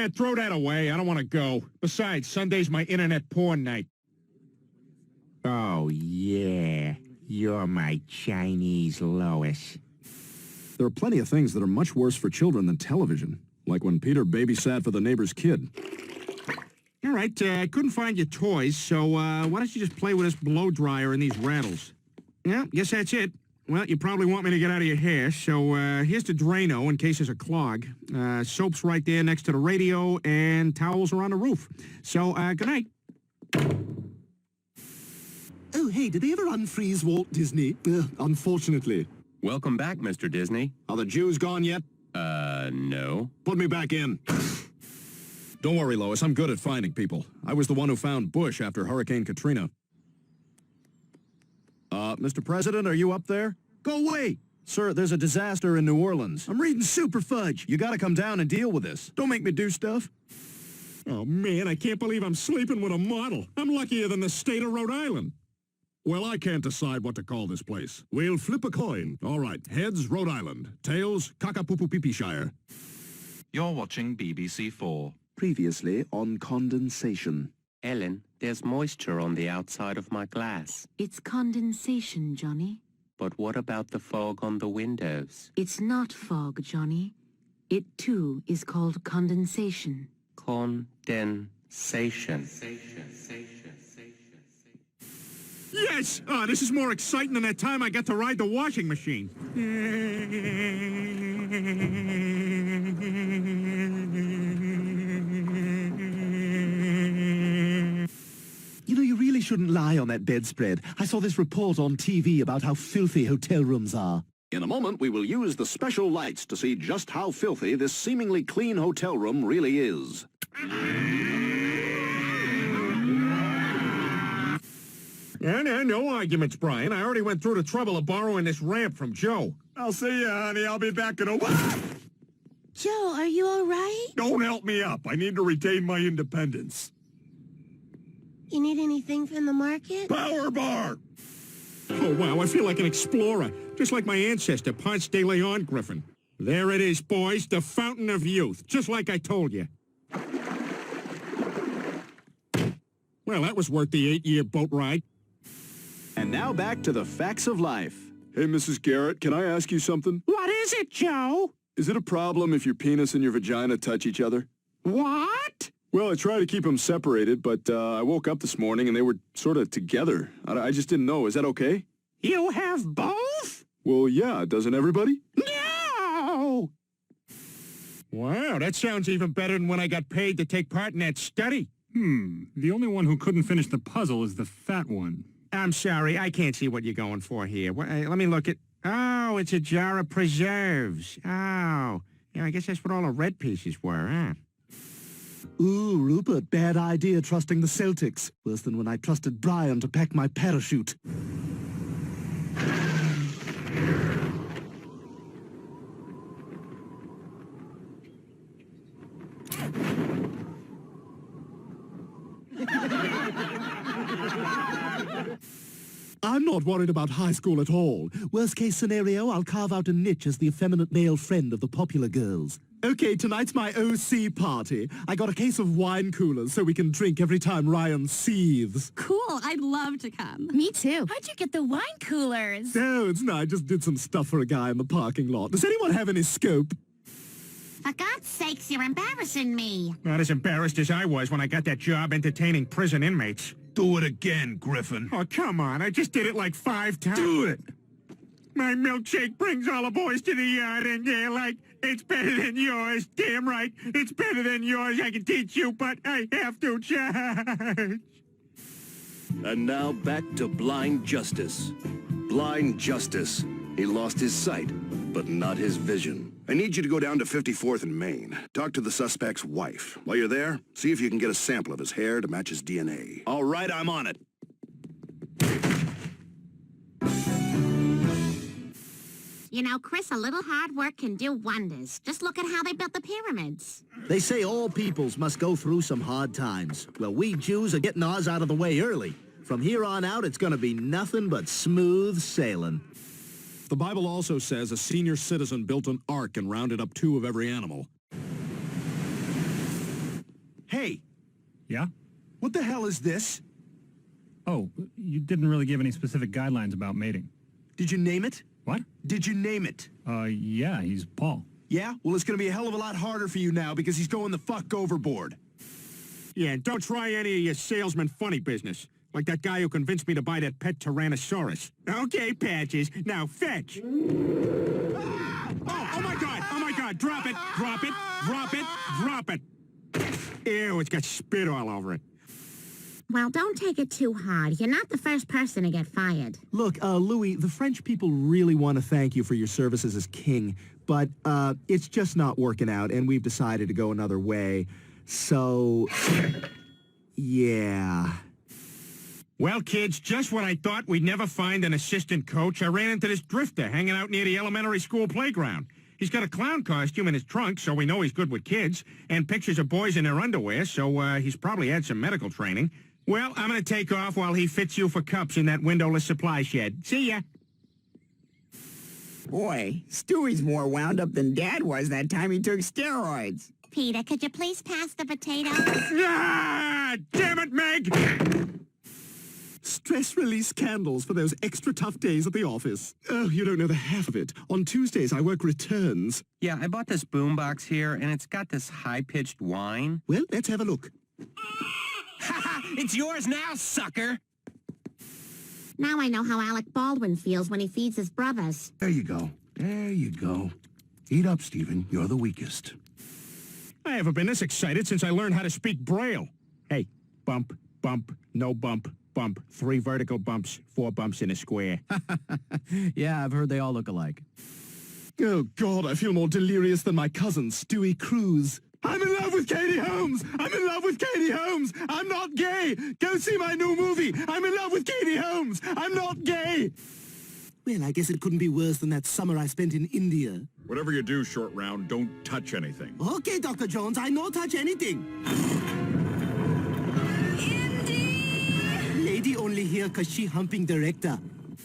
throw that away. I don't want to go. Besides, Sunday's my internet porn night. Oh, yeah. You're my Chinese Lois. There are plenty of things that are much worse for children than television, like when Peter babysat for the neighbor's kid. All right, I couldn't find your toys, so why don't you just play with this blow dryer and these rattles? Yeah, guess that's it. Well, you probably want me to get out of your hair, so here's the Drano in case there's a clog. Soap's right there next to the radio, and towels are on the roof. So, good night. Oh, hey, did they ever unfreeze Walt Disney? Unfortunately. Welcome back, Mr. Disney. Are the Jews gone yet? No. Put me back in. Don't worry, Lois. I'm good at finding people. I was the one who found Bush after Hurricane Katrina. Mr. President, are you up there? Go away! Sir, there's a disaster in New Orleans. I'm reading Super Fudge. You gotta come down and deal with this. Don't make me do stuff. Oh, man, I can't believe I'm sleeping with a model. I'm luckier than the state of Rhode Island. Well, I can't decide what to call this place. We'll flip a coin. All right, heads, Rhode Island. Tails, Kakapupu-Pipishire. You're watching BBC 4. Previously on condensation. Ellen, there's moisture on the outside of my glass. It's condensation, Johnny. But what about the fog on the windows? It's not fog, Johnny. It, too, is called condensation. Condensation. Yes! Oh, this is more exciting than that time I got to ride the washing machine. You know, you really shouldn't lie on that bedspread. I saw this report on TV about how filthy hotel rooms are. In a moment, we will use the special lights to see just how filthy this seemingly clean hotel room really is. No arguments, Brian. I already went through the trouble of borrowing this ramp from Joe. I'll see you, honey. I'll be back in a while. Joe, are you all right? Don't help me up. I need to retain my independence. You need anything from the market? Power bar! Oh, wow, I feel like an explorer, just like my ancestor, Ponce de Leon Griffin. There it is, boys, the fountain of youth, just like I told you. Well, that was worth the 8-year boat ride. And now back to the facts of life. Hey, Mrs. Garrett, can I ask you something? What is it, Joe? Is it a problem if your penis and your vagina touch each other? What? Well, I try to keep them separated, but I woke up this morning and they were sort of together. I just didn't know. Is that okay? You have both? Well, yeah. Doesn't everybody? No! Wow, that sounds even better than when I got paid to take part in that study. The only one who couldn't finish the puzzle is the fat one. I'm sorry, I can't see what you're going for here. Let me look at... Oh, it's a jar of preserves. Oh, yeah, I guess that's what all the red pieces were, huh? Ooh, Rupert, bad idea trusting the Celtics. Worse than when I trusted Brian to pack my parachute. I'm not worried about high school at all. Worst case scenario, I'll carve out a niche as the effeminate male friend of the popular girls. Okay, tonight's my OC party. I got a case of wine coolers so we can drink every time Ryan seethes. Cool, I'd love to come. Me too. How'd you get the wine coolers? No, it's not. I just did some stuff for a guy in the parking lot. Does anyone have any scope? For God's sakes, you're embarrassing me. Not as embarrassed as I was when I got that job entertaining prison inmates. Do it again, Griffin. Oh, come on. I just did it like 5 times. Do it! My milkshake brings all the boys to the yard, and they're like, it's better than yours. Damn right, it's better than yours. I can teach you, but I have to charge. And now back to Blind Justice. Blind Justice. He lost his sight, but not his vision. I need you to go down to 54th and Main. Talk to the suspect's wife. While you're there, see if you can get a sample of his hair to match his DNA. All right, I'm on it. You know, Chris, a little hard work can do wonders. Just look at how they built the pyramids. They say all peoples must go through some hard times. Well, we Jews are getting ours out of the way early. From here on out, it's going to be nothing but smooth sailing. The Bible also says a senior citizen built an ark and rounded up 2 of every animal. Hey, Yeah? what the hell is this? Oh, you didn't really give any specific guidelines about mating. Did you name it? What? Did you name it? Yeah, he's Paul. Yeah? Well, it's gonna be a hell of a lot harder for you now because he's going the fuck overboard. Yeah, and don't try any of your salesman funny business. Like that guy who convinced me to buy that pet Tyrannosaurus. Okay, Patches, now fetch. Oh my God! Oh my God! Drop it! Drop it! Drop it! Drop it! Ew, it's got spit all over it. Well, don't take it too hard. You're not the first person to get fired. Look, Louis, the French people really want to thank you for your services as king, but it's just not working out, and we've decided to go another way. So, yeah. Well, kids, just when I thought we'd never find an assistant coach, I ran into this drifter hanging out near the elementary school playground. He's got a clown costume in his trunk, so we know he's good with kids, and pictures of boys in their underwear, so he's probably had some medical training. Well, I'm going to take off while he fits you for cups in that windowless supply shed. See ya. Boy, Stewie's more wound up than Dad was that time he took steroids. Peter, could you please pass the potatoes? Ah, damn it, Meg! Stress release candles for those extra tough days at the office. Oh, you don't know the half of it. On Tuesdays, I work returns. Yeah, I bought this boombox here, and it's got this high-pitched whine. Well, let's have a look. It's yours now, sucker! Now I know how Alec Baldwin feels when he feeds his brothers. There you go. There you go. Eat up, Stephen. You're the weakest. I haven't been this excited since I learned how to speak Braille. Hey, bump, bump, no bump, bump. 3 vertical bumps, 4 bumps in a square. Yeah, I've heard they all look alike. Oh, God, I feel more delirious than my cousin, Stewie Cruz. I'm in love with Katie Holmes! I'm in love with Katie Holmes! I'm not gay! Go see my new movie! I'm in love with Katie Holmes! I'm not gay! Well, I guess it couldn't be worse than that summer I spent in India. Whatever you do, Short Round, don't touch anything. Okay, Dr. Jones, I no touch anything. Indy! Lady only here 'cause she humping director.